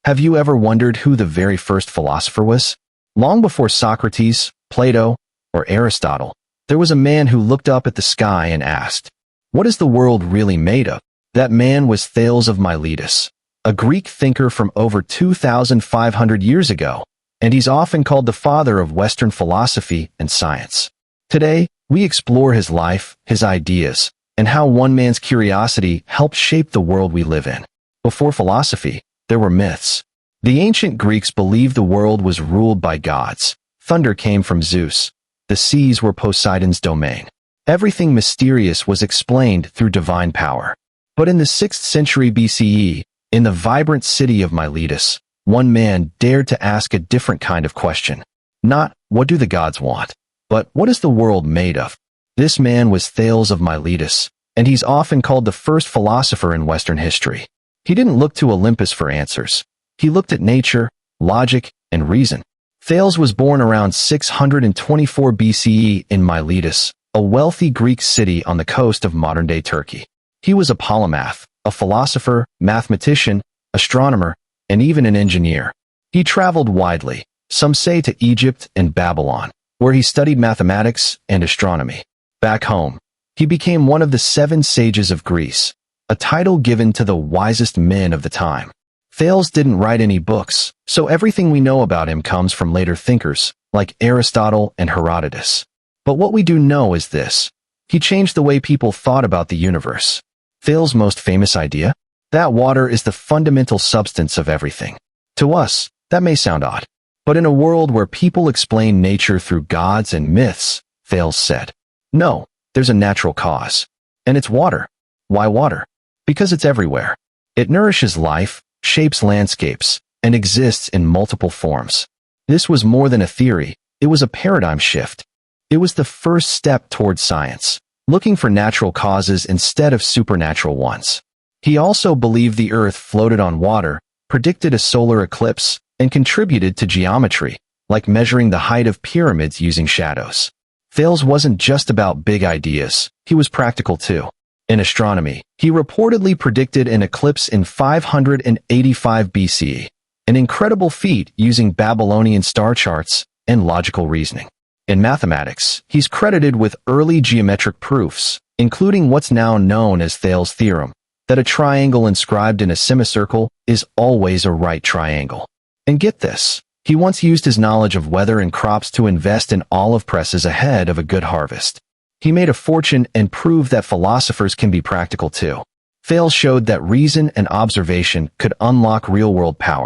Have you ever wondered who the very first philosopher was? Long before Socrates, Plato, or Aristotle, there was a man who looked up at the sky and asked, "What is the world really made of?" That man was Thales of Miletus, a Greek thinker from over 2,500 years ago, and he's often called the father of Western philosophy and science. Today, we explore his life, his ideas, and how one man's curiosity helped shape the world we live in. Before philosophy, there were myths. The ancient Greeks believed the world was ruled by gods. Thunder came from Zeus. The seas were Poseidon's domain. Everything mysterious was explained through divine power. But in the 6th century BCE, in the vibrant city of Miletus, one man dared to ask a different kind of question. Not, what do the gods want? But what is the world made of? This man was Thales of Miletus, and he's often called the first philosopher in Western history. He didn't look to Olympus for answers. He looked at nature, logic, and reason. Thales was born around 624 BCE in Miletus, a wealthy Greek city on the coast of modern-day Turkey. He was a polymath, a philosopher, mathematician, astronomer, and even an engineer. He traveled widely, some say to Egypt and Babylon, where he studied mathematics and astronomy. Back home, he became one of the 7 sages of Greece, a title given to the wisest men of the time. Thales didn't write any books, so everything we know about him comes from later thinkers, like Aristotle and Herodotus. But what we do know is this: he changed the way people thought about the universe. Thales' most famous idea? That water is the fundamental substance of everything. To us, that may sound odd. But in a world where people explain nature through gods and myths, Thales said, no, there's a natural cause. And it's water. Why water? Because it's everywhere. It nourishes life, shapes landscapes, and exists in multiple forms. This was more than a theory, it was a paradigm shift. It was the first step towards science, looking for natural causes instead of supernatural ones. He also believed the Earth floated on water, predicted a solar eclipse, and contributed to geometry, like measuring the height of pyramids using shadows. Thales wasn't just about big ideas, he was practical too. In astronomy, he reportedly predicted an eclipse in 585 BCE, an incredible feat using Babylonian star charts and logical reasoning. In mathematics, he's credited with early geometric proofs, including what's now known as Thales' theorem, that a triangle inscribed in a semicircle is always a right triangle. And get this, he once used his knowledge of weather and crops to invest in olive presses ahead of a good harvest. He made a fortune and proved that philosophers can be practical too. Thales showed that reason and observation could unlock real-world power.